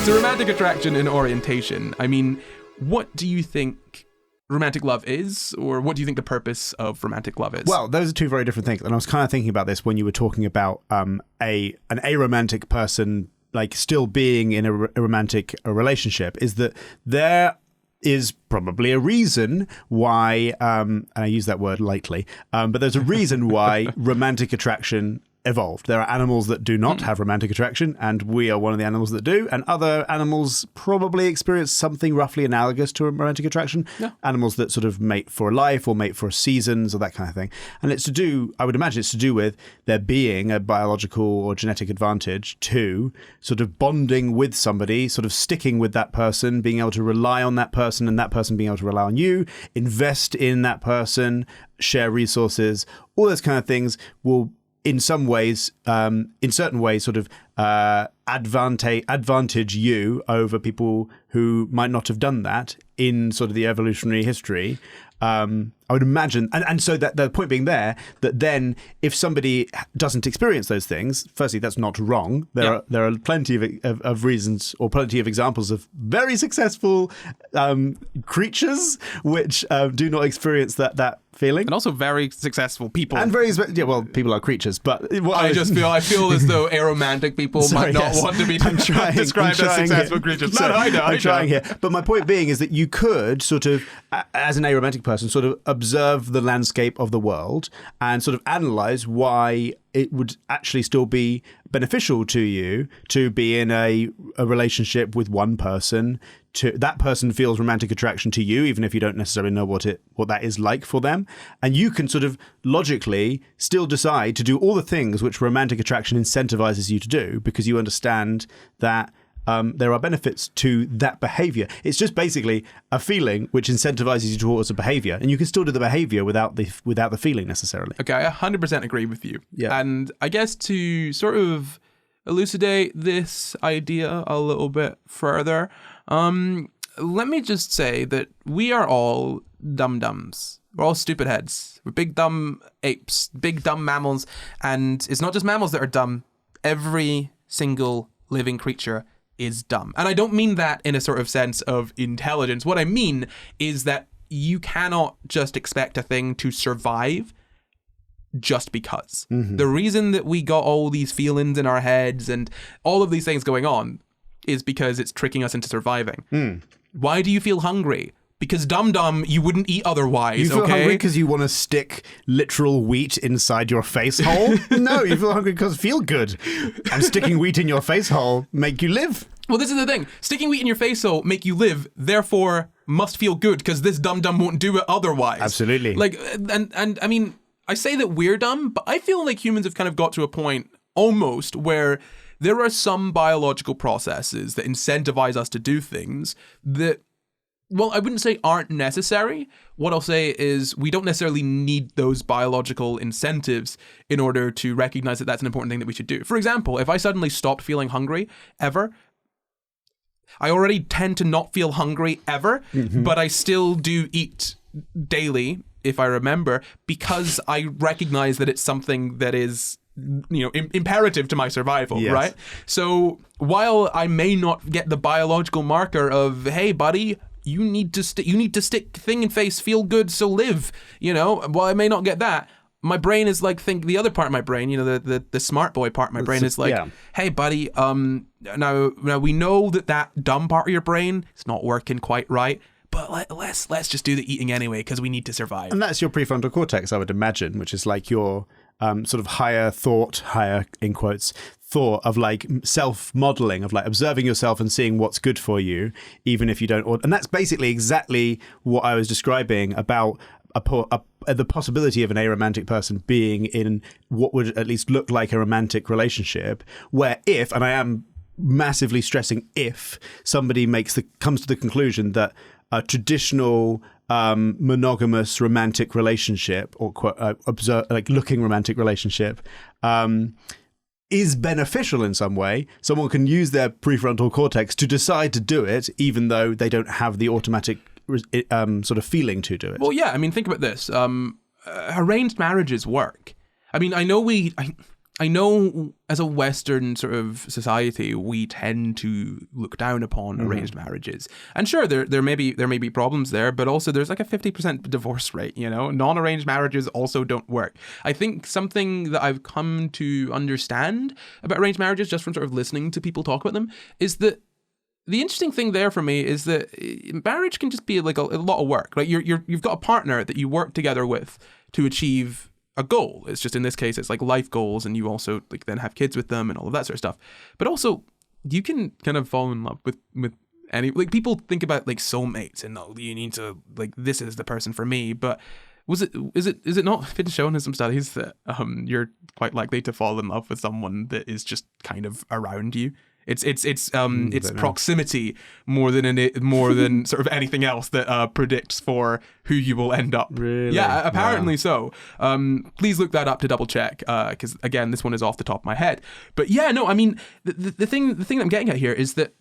So romantic attraction and orientation. I mean, what do you think romantic love is, or what do you think the purpose of romantic love is? Well, those are two very different things. And I was kind of thinking about this when you were talking about an aromantic person like still being in a romantic relationship, is that there is probably a reason why, and I use that word lightly, but there's a reason why romantic attraction evolved. There are animals that do not have romantic attraction, and we are one of the animals that do, and other animals probably experience something roughly analogous to a romantic attraction. Yeah. Animals that sort of mate for life or mate for seasons or that kind of thing. And it's to do, I would imagine it's to do with there being a biological or genetic advantage to sort of bonding with somebody, sort of sticking with that person, being able to rely on that person and that person being able to rely on you, invest in that person, share resources, all those kind of things will in some ways, in certain ways, sort of advantage you over people who might not have done that in sort of the evolutionary history. I would imagine, and so that the point being there, that then if somebody doesn't experience those things, firstly, that's not wrong. There are plenty of reasons or plenty of examples of very successful creatures which do not experience that feeling, and also very successful people, and people are creatures, but I feel as though aromantic people might not want to be described as successful creatures. I'm trying here, but my point being is that you could sort of, as an aromantic person, sort of observe the landscape of the world and sort of analyze why it would actually still be beneficial to you to be in a relationship with one person. That person feels romantic attraction to you, even if you don't necessarily know what that is like for them. And you can sort of logically still decide to do all the things which romantic attraction incentivizes you to do, because you understand that there are benefits to that behavior. It's just basically a feeling which incentivizes you towards a behavior, and you can still do the behavior without the feeling necessarily. Okay, I 100% agree with you. Yeah. And I guess to sort of elucidate this idea a little bit further, let me just say that we are all dum-dums. We're all stupid heads. We're big dumb apes, big dumb mammals, and it's not just mammals that are dumb. Every single living creature is dumb. And I don't mean that in a sort of sense of intelligence. What I mean is that you cannot just expect a thing to survive just because. Mm-hmm. The reason that we got all these feelings in our heads and all of these things going on is because it's tricking us into surviving. Why do you feel hungry? Because dum-dum, you wouldn't eat otherwise, You feel hungry because you want to stick literal wheat inside your face hole? No, you feel hungry because feel good. And sticking wheat in your face hole make you live. Well, this is the thing. Sticking wheat in your face hole make you live, therefore must feel good, because this dum-dum won't do it otherwise. Absolutely. Like, and I mean, I say that we're dumb, but I feel like humans have kind of got to a point almost where there are some biological processes that incentivize us to do things that, well, I wouldn't say aren't necessary. What I'll say is we don't necessarily need those biological incentives in order to recognize that that's an important thing that we should do. For example, if I suddenly stopped feeling hungry ever, I already tend to not feel hungry ever, but I still do eat daily, if I remember, because I recognize that it's something that is, imperative to my survival, yes. Right? So while I may not get the biological marker of, hey, buddy, you need to stick thing in face, feel good, so live, while I may not get that, my brain is like, the other part of my brain, the smart boy part of my brain is like, hey, buddy, now we know that dumb part of your brain is not working quite right, but let's just do the eating anyway, because we need to survive. And that's your prefrontal cortex, I would imagine, which is like your sort of higher in quotes, thought of like self-modeling, of like observing yourself and seeing what's good for you, even if you don't. And that's basically exactly what I was describing about the possibility of an aromantic person being in what would at least look like a romantic relationship, where if, and I am massively stressing if, somebody comes to the conclusion that a traditional monogamous romantic relationship, or looking romantic relationship, is beneficial in some way, someone can use their prefrontal cortex to decide to do it, even though they don't have the automatic sort of feeling to do it. Well, yeah, I mean, think about this. Arranged marriages work. I mean, I know I know as a Western sort of society, we tend to look down upon arranged marriages. And sure, there may be problems there, but also there's like a 50% divorce rate, you know? Non-arranged marriages also don't work. I think something that I've come to understand about arranged marriages, just from sort of listening to people talk about them, is that the interesting thing there for me is that marriage can just be like a lot of work. Like you've got a partner that you work together with to achieve a goal. It's just, in this case, it's like life goals, and you also like then have kids with them and all of that sort of stuff. But also, you can kind of fall in love with any, like, people think about like soulmates and, oh, you need to, like, this is the person for me. But is it not been shown in some studies that you're quite likely to fall in love with someone that is just kind of around you? It's proximity more than sort of anything else that predicts for who you will end up. Really? Yeah, apparently so. Please look that up to double check, because again, this one is off the top of my head. But yeah, no, I mean, the thing I'm getting at here is that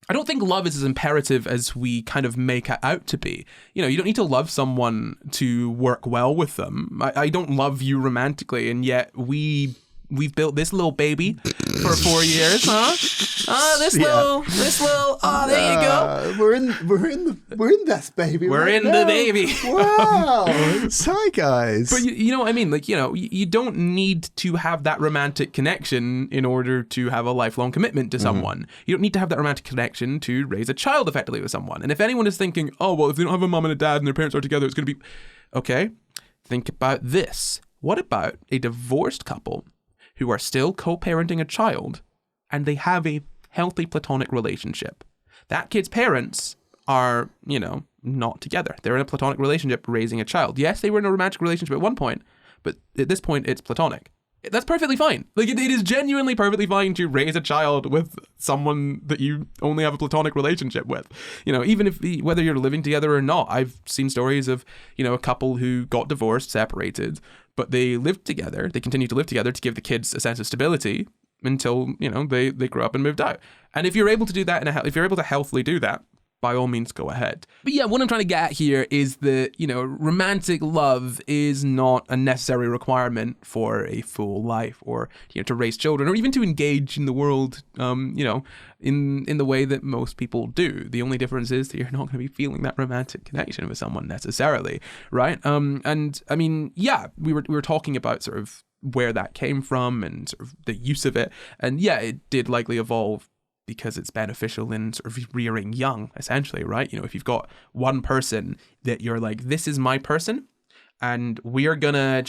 I don't think love is as imperative as we kind of make it out to be. You know, you don't need to love someone to work well with them. I don't love you romantically, and yet we've built this little baby for 4 years, huh? This little. Oh, there you go. We're in this baby. We're in the baby. Wow. Hi, guys. But you know what I mean? Like, you know, you don't need to have that romantic connection in order to have a lifelong commitment to someone. You don't need to have that romantic connection to raise a child effectively with someone. And if anyone is thinking, oh, well, if they don't have a mom and a dad and their parents are together, it's going to be okay. Think about this. What about a divorced couple who are still co-parenting a child, and they have a healthy platonic relationship? That kid's parents are, you know, not together. They're in a platonic relationship raising a child. Yes, they were in a romantic relationship at one point, but at this point, it's platonic. That's perfectly fine. Like, it is genuinely perfectly fine to raise a child with someone that you only have a platonic relationship with. You know, even if, whether you're living together or not. I've seen stories of, you know, a couple who got divorced, separated, but they lived together. They continued to live together to give the kids a sense of stability until, you know, they grew up and moved out. And if you're able to do that, if you're able to healthily do that, by all means, go ahead. But yeah, what I'm trying to get at here is that, you know, romantic love is not a necessary requirement for a full life, or, you know, to raise children, or even to engage in the world, you know, in the way that most people do. The only difference is that you're not going to be feeling that romantic connection with someone necessarily, right? And I mean, yeah, we were talking about sort of where that came from and sort of the use of it, and yeah, it did likely evolve because it's beneficial in sort of rearing young, essentially, right? You know, if you've got one person that you're like, this is my person, and we're gonna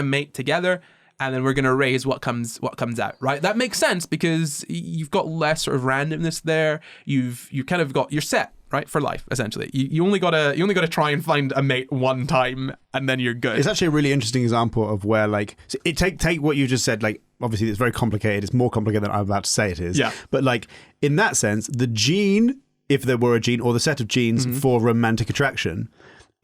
mate together, and then we're gonna raise what comes out, right? That makes sense because you've got less sort of randomness there. You kind of got, you're set, right, for life, essentially. You only gotta try and find a mate one time, and then you're good. It's actually a really interesting example of where, like, so take what you just said, like, obviously it's very complicated. It's more complicated than I'm about to say it is. Yeah. But, like, in that sense, the gene, if there were a gene, or the set of genes for romantic attraction,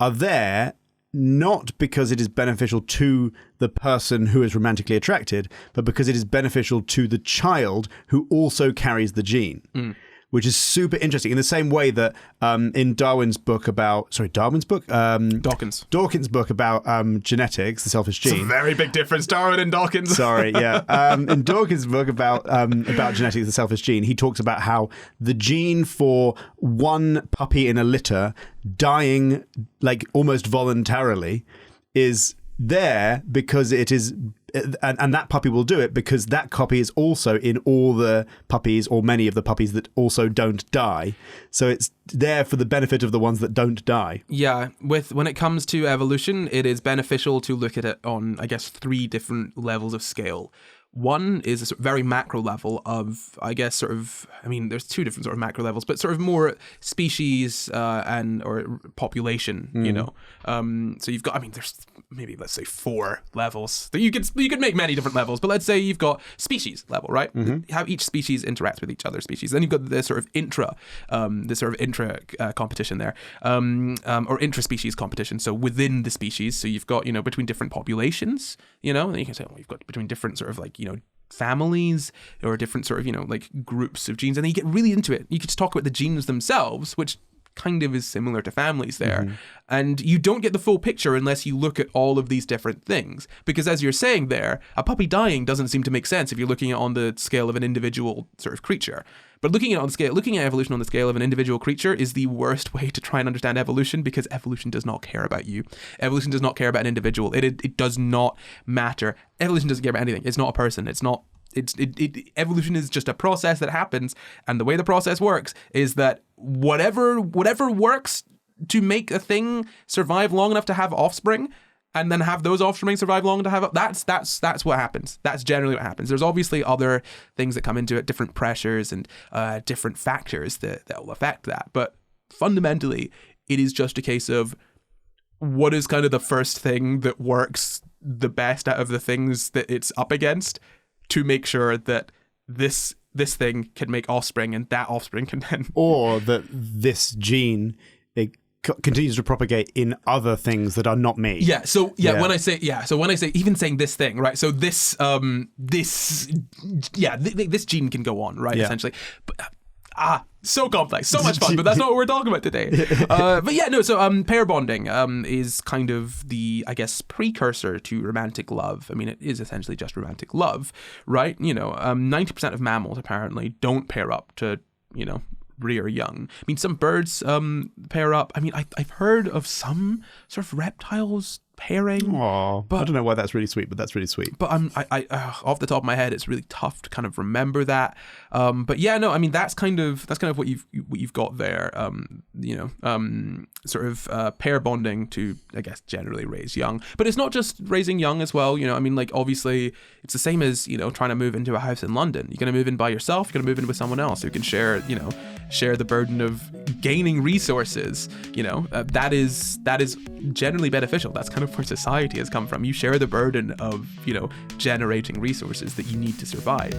are there not because it is beneficial to the person who is romantically attracted, but because it is beneficial to the child who also carries the gene. Which is super interesting, in the same way that in Dawkins' book about genetics, the selfish gene. It's a very big difference, Darwin and Dawkins. Sorry, yeah. In Dawkins' book about genetics, the selfish gene, he talks about how the gene for one puppy in a litter dying, like, almost voluntarily is there because it is, and that puppy will do it because that copy is also in all the puppies, or many of the puppies that also don't die. So it's there for the benefit of the ones that don't die. Yeah, when it comes to evolution, it is beneficial to look at it on, I guess, 3 different levels of scale. One is a sort of very macro level of, I guess, sort of, I mean, there's 2 different sort of macro levels, but sort of more species or population, you know. So you've got, I mean, there's maybe, let's say, 4 levels. You could make many different levels, but let's say you've got species level, right? How each species interacts with each other species. Then you've got the sort of intra competition there, or intra-species competition. So within the species, so you've got, you know, between different populations, you know, and you can say, well, you've got between different sort of, like, you know, families or different sort of, you know, like, groups of genes, and then you get really into it. You could just talk about the genes themselves, which kind of is similar to families there. And you don't get the full picture unless you look at all of these different things. Because as you're saying there, a puppy dying doesn't seem to make sense if you're looking at it on the scale of an individual sort of creature. But looking at evolution on the scale of an individual creature is the worst way to try and understand evolution, because evolution does not care about you. Evolution does not care about an individual. It does not matter. Evolution doesn't care about anything. It's not a person. Evolution is just a process that happens, and the way the process works is that whatever works to make a thing survive long enough to have offspring, and then have those offspring survive long enough to have that's what happens. That's generally what happens. There's obviously other things that come into it, different pressures and different factors that will affect that, but fundamentally it is just a case of what is kind of the first thing that works the best out of the things that it's up against, to make sure that this thing can make offspring, and that offspring can then... Or that this gene continues to propagate in other things that are not me. When I say even saying this thing, right? So this gene can go on, right? Essentially. But, so complex, so much fun, but that's not what we're talking about today. So pair bonding is kind of the, I guess, precursor to romantic love. I mean, it is essentially just romantic love, right? 90% of mammals apparently don't pair up to, rear young. I mean, some birds pair up. I mean, I've heard of some sort of reptiles pairing. Aww, but I don't know why that's really sweet, but that's really sweet. But I off the top of my head, it's really tough to kind of remember that. But yeah, no, I mean that's kind of what you've got there. Sort of pair bonding to, I guess, generally raise young. But it's not just raising young as well. I mean, like, obviously it's the same as trying to move into a house in London. You're going to move in by yourself. You're going to move in with someone else who can share the burden of gaining resources. That is generally beneficial. That's kind of where society has come from. You share the burden of generating resources that you need to survive.